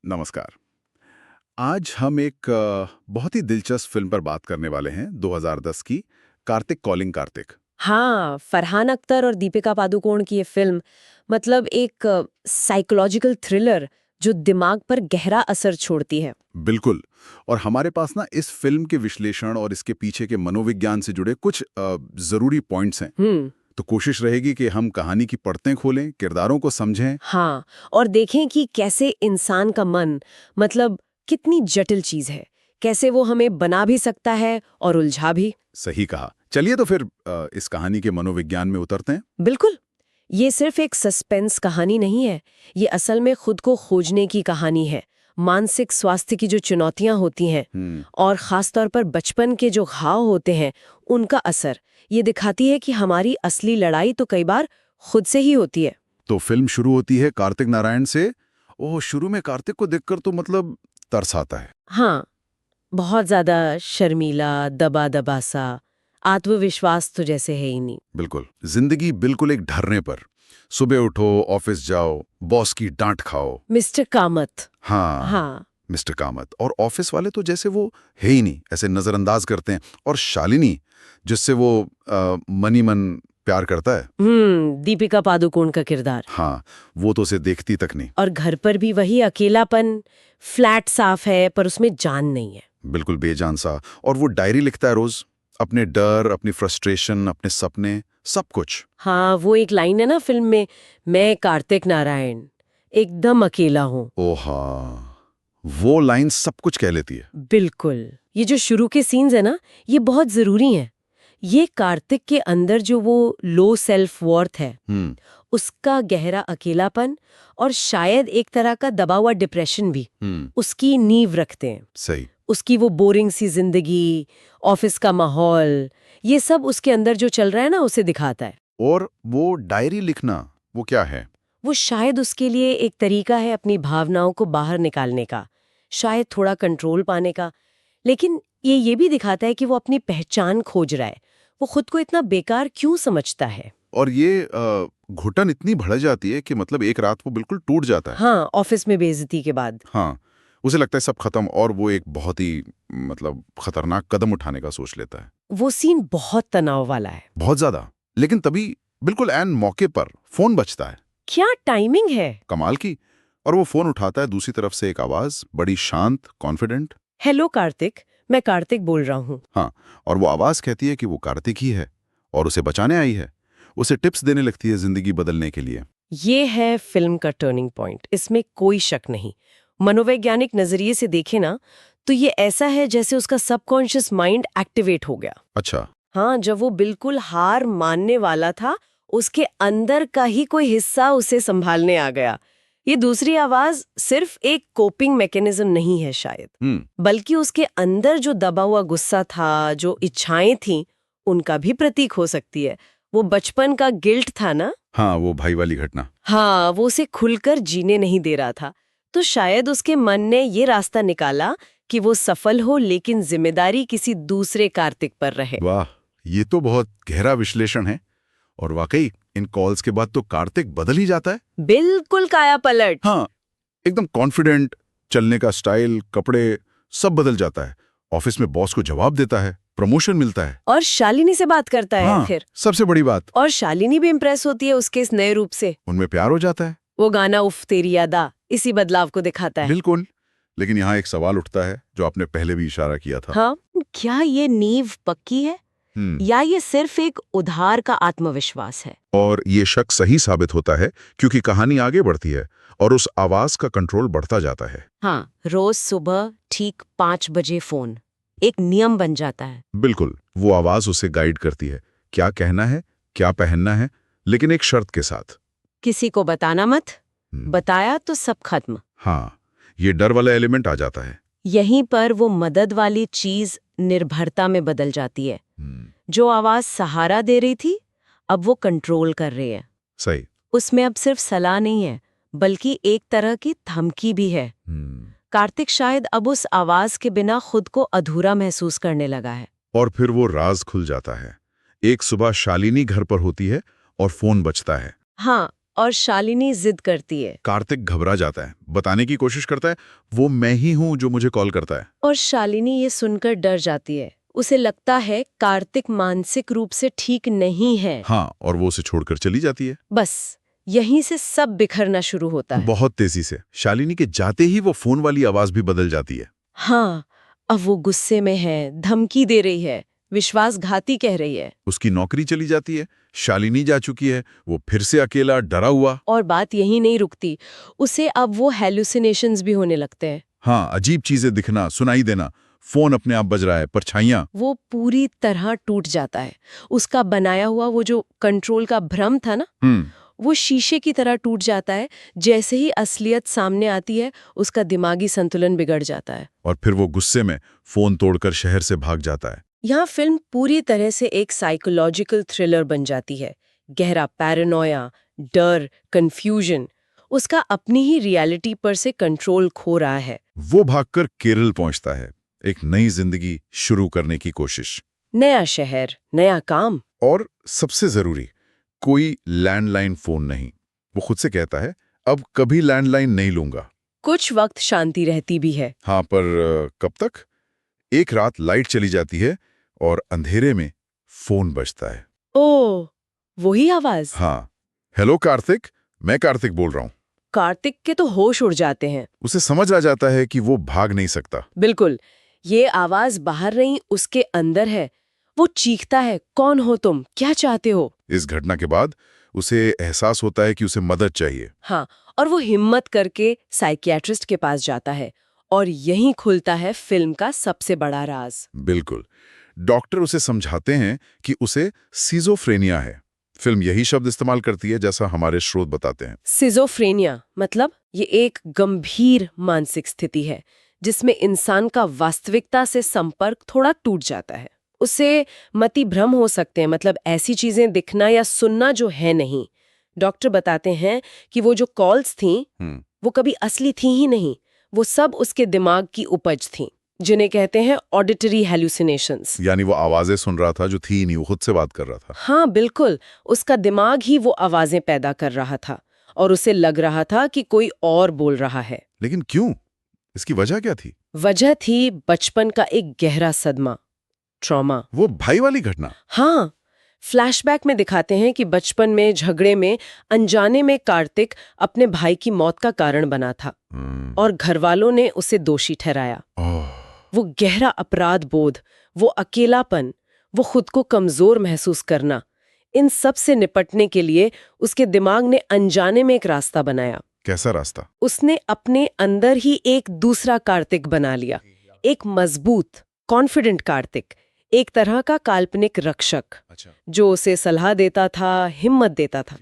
नमस्कार। आज हम एक बहुत ही दिलचस्प फिल्म पर बात करने वाले हैं 2010 की कार्तिक कॉलिंग कार्तिक। हाँ, फरहान अख्तर और दीपिका पादुकोण की ये फिल्म मतलब एक साइकोलॉजिकल थ्रिलर जो दिमाग पर गहरा असर छोड़ती है। बिल्कुल। और हमारे पास ना इस फिल्म के विश्लेषण और इसके पीछे के मनोविज्ञान से जुड़े कुछ जरूरी पॉइंट्स हैं। तो कोशिश रहेगी कि हम कहानी की परतें खोलें, किरदारों को समझें। हाँ, और देखें कि कैसे इंसान का मन मतलब कितनी जटिल चीज है, कैसे वो हमें बना भी सकता है और उलझा भी। सही कहा। चलिए तो फिर इस कहानी के मनोविज्ञान में उतरते हैं। बिल्कुल। ये सिर्फ एक सस्पेंस कहानी नहीं है, ये असल में खुद को खोजने की कहानी है। मानसिक स्वास्थ्य की जो चुनौतियां होती हैं और खासतौर पर बचपन के जो घाव होते हैं उनका असर ये दिखाती है कि हमारी असली लड़ाई तो कई बार खुद से ही होती है। तो फिल्म शुरू होती है कार्तिक नारायण से। ओह, शुरू में कार्तिक को देखकर तो मतलब तरस आता है। हाँ, बहुत ज्यादा शर्मीला, दबा दबा सा, आत्मविश्वास तो जैसे है ही नहीं। बिल्कुल, जिंदगी बिल्कुल एक ढर्रे पर। सुबह उठो, ऑफिस जाओ, बॉस की डांट खाओ। मिस्टर कामत। हाँ, हाँ। मिस्टर कामत। और ऑफिस वाले तो जैसे वो है ही नहीं, ऐसे नजरअंदाज करते हैं। और शालिनी, जिससे वो मनी मन प्यार करता है। दीपिका पादुकोण का किरदार। हाँ, वो तो उसे देखती तक नहीं। और घर पर भी वही अकेलापन, फ्लैट साफ है पर उसमें जान नहीं है। बिल्कुल बेजान सा। और वो डायरी लिखता है रोज, अपने डर, अपनी फ्रस्ट्रेशन, अपने सपने, सब कुछ। हाँ, वो एक लाइन है ना फिल्म में, मैं कार्तिक नारायण एकदम अकेला हूँ। ओहा, वो लाइन सब कुछ कह लेती है। बिल्कुल। ये जो शुरू के सीन्स है ना, ये बहुत जरूरी हैं। ये कार्तिक के अंदर जो वो लो सेल्फ वर्थ है, उसका गहरा अकेलापन और शायद एक तरह का दबा हुआ डिप्रेशन भी उसकी नींव रखते हैं। सही। उसकी वो बोरिंग सी जिंदगी, ऑफिस का माहौल, ये सब उसके अंदर जो चल रहा है ना उसे दिखाता है। और वो डायरी लिखना, वो क्या है? वो शायद उसके लिए एक तरीका है अपनी भावनाओं को बाहर निकालने का, शायद थोड़ा कंट्रोल पाने का। लेकिन ये भी दिखाता है कि वो अपनी पहचान खोज रहा है, वो खुद को इतना बेकार क्यों समझता है। और ये घुटन इतनी बढ़ जाती है कि मतलब एक रात वो बिल्कुल टूट जाता है। हाँ, ऑफिस में बेइज्जती के बाद। हाँ, उसे लगता है सब खत्म, और वो एक बहुत ही मतलब खतरनाक कदम उठाने का सोच लेता है। वो सीन बहुत तनाव वाला है। बहुत ज्यादा। लेकिन तभी बिल्कुल ऐन मौके पर फोन बजता है। क्या टाइमिंग है। कमाल की। और वो फोन उठाता है, दूसरी तरफ से एक आवाज, बड़ी शांत, कॉन्फिडेंट। हेलो कार्तिक, मैं कार्तिक बोल रहा हूँ। हाँ, और वो आवाज कहती है कि वो कार्तिक ही है और उसे बचाने आई है। उसे टिप्स देने लगती है जिंदगी बदलने के लिए। ये है फिल्म का टर्निंग पॉइंट, इसमें कोई शक नहीं। मनोवैज्ञानिक नजरिए से देखे ना तो ये ऐसा है जैसे उसका सबकॉन्शियस माइंड एक्टिवेट हो गया। अच्छा। हाँ, जब वो बिल्कुल हार मानने वाला था, उसके अंदर का ही कोई हिस्सा उसे संभालने आ गया। ये दूसरी आवाज सिर्फ एक कोपिंग मैकेनिज्म नहीं है शायद, बल्कि उसके अंदर जो दबा हुआ गुस्सा था, जो इच्छाएं थीं, उनका भी प्रतीक हो सकती है। वो बचपन का गिल्ट था ना। हाँ, वो भाई वाली घटना। हाँ, वो उसे खुलकर जीने नहीं दे रहा था। तो शायद उसके मन ने ये रास्ता निकाला कि वो सफल हो, लेकिन जिम्मेदारी किसी दूसरे कार्तिक पर रहे। वाह, ये तो बहुत गहरा विश्लेषण है। और वाकई इन कॉल्स के बाद तो कार्तिक बदल ही जाता है। बिल्कुल काया पलट। हाँ, एकदम कॉन्फिडेंट, चलने का स्टाइल, कपड़े, सब बदल जाता है। ऑफिस में बॉस को जवाब देता है, प्रमोशन मिलता है। और शालिनी से बात करता है। हाँ, फिर सबसे बड़ी बात, और शालिनी भी इम्प्रेस होती है उसके इस नए रूप से। उनमें प्यार हो जाता है। वो गाना उफ तेरी यादा इसी बदलाव को दिखाता है। बिल्कुल। लेकिन यहाँ एक सवाल उठता है जो आपने पहले भी इशारा किया था। हाँ, क्या ये नींव पक्की है या ये सिर्फ एक उधार का आत्मविश्वास है? और ये शक सही साबित होता है क्योंकि कहानी आगे बढ़ती है और उस आवाज का कंट्रोल बढ़ता जाता है। हाँ, रोज सुबह ठीक 5 बजे फोन एक नियम बन जाता है। बिल्कुल, वो आवाज उसे गाइड करती है, क्या कहना है, क्या पहनना है, लेकिन एक शर्त के साथ। किसी को बताना मत, बताया तो सब खत्म। हाँ, ये डर वाला एलिमेंट आ जाता है। यहीं पर वो मदद वाली चीज निर्भरता में बदल जाती है। जो आवाज सहारा दे रही थी, अब वो कंट्रोल कर रही है। सही। उसमें अब सिर्फ सलाह नहीं है, बल्कि एक तरह की धमकी भी है। कार्तिक शायद अब उस आवाज के बिना खुद को अधूरा महसूस करने लगा है। और फिर वो राज खुल जाता है। एक सुबह शालिनी घर पर होती है और फोन बजता है। हाँ, और शालिनी जिद करती है कार्तिक घबरा जाता है, बताने की कोशिश करता है वो मैं ही हूं जो मुझे कॉल करता है। और शालिनी ये सुनकर डर जाती है। उसे लगता है कार्तिक मानसिक रूप से ठीक नहीं है। हाँ, और वो उसे छोड़कर चली जाती है। बस यहीं से सब बिखरना शुरू होता है। बहुत तेजी से। शालिनी के जाते ही वो फोन वाली आवाज भी बदल जाती है। हाँ, अब वो गुस्से में है, धमकी दे रही है, विश्वासघाती कह रही है। उसकी नौकरी चली जाती है, शालिनी जा चुकी है, वो फिर से अकेला डरा हुआ। और बात यही नहीं रुकती, उसे अब वो हेलुसिनेशंस भी होने लगते हैं। हाँ, अजीब चीजें दिखना, सुनाई देना, फोन अपने आप बज रहा है, परछाइयां। वो पूरी तरह टूट जाता है। उसका बनाया हुआ वो जो कंट्रोल का भ्रम था ना, वो शीशे की तरह टूट जाता है। जैसे ही असलियत सामने आती है, उसका दिमागी संतुलन बिगड़ जाता है। और फिर वो गुस्से में फोन तोड़कर शहर से भाग जाता है। यहाँ फिल्म पूरी तरह से एक साइकोलॉजिकल थ्रिलर बन जाती है। गहरा पैरानोया, डर, कंफ्यूजन, उसका अपनी ही रियलिटी पर से कंट्रोल खो रहा है। वो भागकर केरल पहुंचता है, एक नई जिंदगी शुरू करने की कोशिश। नया शहर, नया काम। और सबसे जरूरी, कोई लैंडलाइन फोन नहीं। वो खुद से कहता है, अब कभी लैंडलाइन नहीं लूंगा। कुछ वक्त शांति रहती भी है। हाँ, पर कब तक? एक रात लाइट चली जाती है और अंधेरे में फोन बजता है। ओह, वही आवाज। हाँ, हेलो कार्तिक, मैं कार्तिक बोल रहा हूँ। कार्तिक के तो होश उड़ जाते हैं। उसे समझ आ जाता है कि वो भाग नहीं सकता। बिल्कुल, ये आवाज बाहर नहीं, उसके अंदर है। वो चीखता है, कौन हो तुम, क्या चाहते हो? इस घटना के बाद उसे एहसास होता है कि उसे मदद चाहिए। हाँ, और वो हिम्मत करके साइकियाट्रिस्ट के पास जाता है। और यहीं खुलता है फिल्म का सबसे बड़ा राज। बिल्कुल, डॉक्टर उसे समझाते हैं कि उसे सिजोफ्रेनिया है। फिल्म यही शब्द इस्तेमाल करती है जैसा हमारे स्रोत बताते हैं। सिजोफ्रेनिया मतलब ये एक गंभीर मानसिक स्थिति है जिसमें इंसान का वास्तविकता से संपर्क थोड़ा टूट जाता है। उसे मति भ्रम हो सकते हैं, मतलब ऐसी चीजें दिखना या सुनना जो है नहीं। डॉक्टर बताते हैं कि वो जो कॉल्स थीं वो कभी असली थी ही नहीं, वो सब उसके दिमाग की उपज थीं, जिन्हें कहते हैं ऑडिटरी हेलुसिनेशंस। यानी वो आवाजें सुन रहा था जो थी नहीं, वो खुद से बात कर रहा था। हाँ बिल्कुल, उसका दिमाग ही वो आवाजें पैदा कर रहा था और उसे लग रहा था कि कोई और बोल रहा है। लेकिन क्यों? इसकी वजह क्या थी? वजह थी बचपन का एक गहरा सदमा, ट्रॉमा। वो भाई वाली घटना? हाँ, फ्लैशबैक में दिखाते हैं कि बचपन में झगड़े में अनजाने में कार्तिक अपने भाई की मौत का कारण बना था और घरवालों ने उसे दोषी ठहराया। वो गहरा अपराध बोध, वो अकेलापन, वो खुद को कमजोर महसूस करना, इन सब से निपटने के लिए उसके दिमाग ने अनजाने में एक रास्ता बनाया। कैसा रास्ता? उसने अपने अंदर ही एक दूसरा कार्तिक बना लिया, एक मजबूत, कॉन्फिडेंट कार्तिक, एक तरह का काल्पनिक रक्षक जो उसे सलाह देता था, हिम्मत देता था।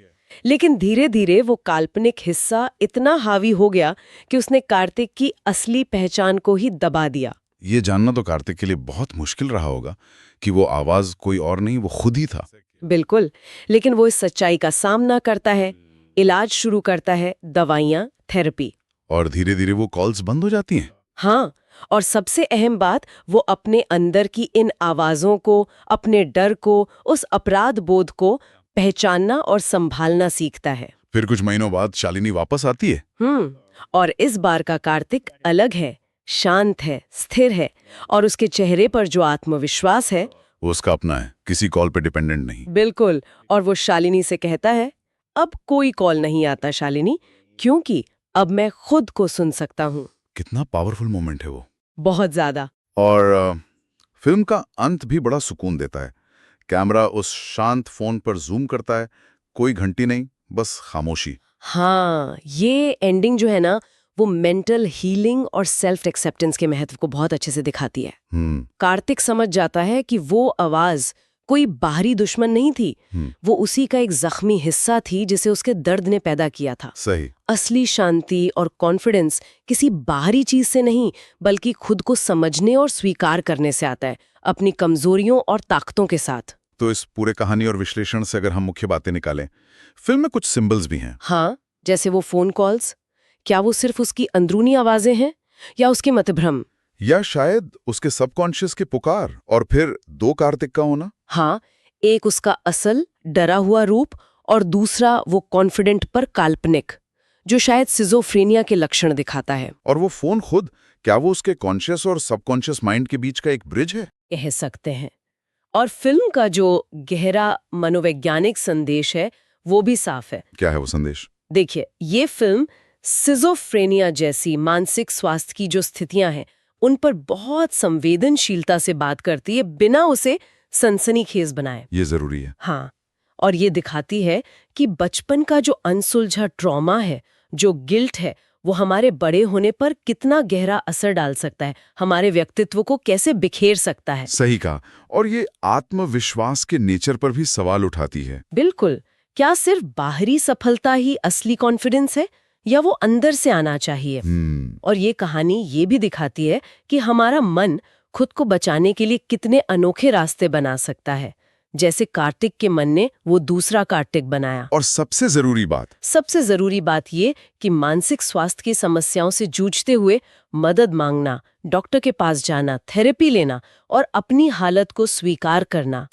लेकिन धीरे धीरे वो काल्पनिक हिस्सा इतना हावी हो गया कि उसने कार्तिक की असली पहचान को ही दबा दिया। ये जानना तो कार्तिक के लिए बहुत मुश्किल रहा होगा कि वो आवाज कोई और नहीं, वो खुद ही था। बिल्कुल, लेकिन वो इस सच्चाई का सामना करता है, इलाज शुरू करता है, दवाइयाँ, थेरेपी। और धीरे धीरे वो कॉल्स बंद हो जाती हैं। हाँ, और सबसे अहम बात, वो अपने अंदर की इन आवाजों को, अपने डर को, उस अपराध बोध को पहचानना और संभालना सीखता है। फिर कुछ महीनों बाद शालिनी वापस आती है। और इस बार का कार्तिक अलग है, शांत है, स्थिर है, और उसके चेहरे पर जो आत्मविश्वास है वो उसका अपना है, किसी कॉल पे डिपेंडेंट नहीं। बिल्कुल। और वो शालिनी से कहता है, अब कोई कॉल नहीं आता शालिनी, क्योंकि अब मैं खुद को सुन सकता हूँ। कितना पावरफुल मोमेंट है वो। बहुत ज्यादा। और फिल्म का अंत भी बड़ा सुकून देता है। कैमरा उस शांत फोन पर जूम करता है, कोई घंटी नहीं, बस खामोशी। हाँ, ये एंडिंग जो है ना, वो मेंटल हीलिंग और सेल्फ एक्सेप्टेंस के महत्व को बहुत अच्छे से दिखाती है। कार्तिक समझ जाता है कि वो आवाज कोई बाहरी दुश्मन नहीं थी, वो उसी का एक जख्मी हिस्सा थी जिसे उसके दर्द ने पैदा किया था। सही। असली शांति और कॉन्फिडेंस किसी बाहरी चीज से नहीं, बल्कि खुद को समझने और स्वीकार करने से आता है, अपनी कमजोरियों और ताकतों के साथ। तो इस पूरे कहानी और विश्लेषण से अगर हम मुख्य बातें निकालें, फिल्म में कुछ सिंबल्स भी हैं। हाँ, जैसे वो फोन कॉल्स, क्या वो सिर्फ उसकी अंदरूनी आवाजें हैं या उसके मतभ्रम, या शायद उसके सबकॉन्शियस के पुकार, और फिर दो कार्तिक का होना। हाँ, एक उसका असल डरा हुआ रूप और दूसरा वो कॉन्फिडेंट पर काल्पनिक, जो शायद सिजोफ्रेनिया के लक्षण दिखाता है। और वो फोन खुद, क्या वो उसके कॉन्शियस और सबकॉन्शियस माइंड के बीच का एक ब्रिज है? कह सकते हैं। और फिल्म का जो गहरा मनोवैज्ञानिक संदेश है वो भी साफ है। क्या है वो संदेश? देखिए, ये फिल्म सिजोफ्रेनिया जैसी मानसिक स्वास्थ्य की जो स्थितियां हैं उन पर बहुत संवेदनशीलता से बात करती है, बिना उसे सनसनीखेज बनाए। ये जरूरी है। हाँ, और ये दिखाती है कि बचपन का जो अनसुलझा ट्रॉमा है, जो गिल्ट है, वो हमारे बड़े होने पर कितना गहरा असर डाल सकता है, हमारे व्यक्तित्व को कैसे बिखेर सकता है। सही कहा। और ये आत्मविश्वास के नेचर पर भी सवाल उठाती है। बिल्कुल। क्या सिर्फ बाहरी सफलता ही असली कॉन्फिडेंस है, या वो अंदर से आना चाहिए? और ये कहानी ये भी दिखाती है कि हमारा मन खुद को बचाने के लिए कितने अनोखे रास्ते बना सकता है, जैसे कार्तिक के मन ने वो दूसरा कार्तिक बनाया। और सबसे जरूरी बात ये कि मानसिक स्वास्थ्य की समस्याओं से जूझते हुए मदद मांगना, डॉक्टर के पास जाना, थेरेपी लेना और अपनी हालत को स्वीकार करना,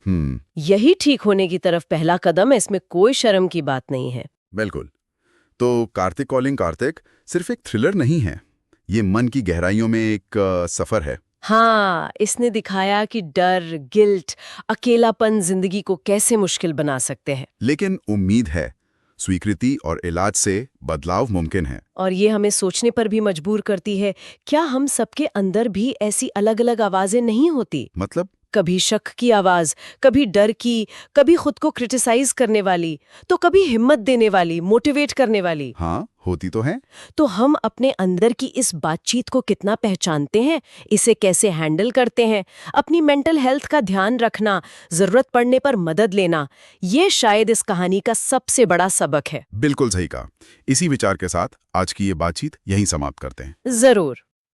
यही ठीक होने की तरफ पहला कदम है। इसमें कोई शर्म की बात नहीं है। बिल्कुल। तो कार्तिक कॉलिंग कार्तिक सिर्फ एक थ्रिलर नहीं है, ये मन की गहराइयों में एक सफर है। हाँ, इसने दिखाया कि डर, गिल्ट, अकेलापन जिंदगी को कैसे मुश्किल बना सकते हैं। लेकिन उम्मीद है, स्वीकृति और इलाज से बदलाव मुमकिन है। और ये हमें सोचने पर भी मजबूर करती है, क्या हम सबके अंदर भी ऐसी अलग-अलग आवाजें नहीं होती? मतलब? कभी शक की आवाज, कभी डर की, कभी खुद को क्रिटिसाइज करने वाली, तो कभी हिम्मत देने वाली, मोटिवेट करने वाली। हाँ, होती तो है। तो हम अपने अंदर की इस बातचीत को कितना पहचानते हैं, इसे कैसे हैंडल करते हैं, अपनी मेंटल हेल्थ का ध्यान रखना, जरूरत पड़ने पर मदद लेना, ये शायद इस कहानी का सबसे बड़ा सबक है। बिल्कुल सही कहा। इसी विचार के साथ आज की ये बातचीत यहीं समाप्त करते हैं। जरूर।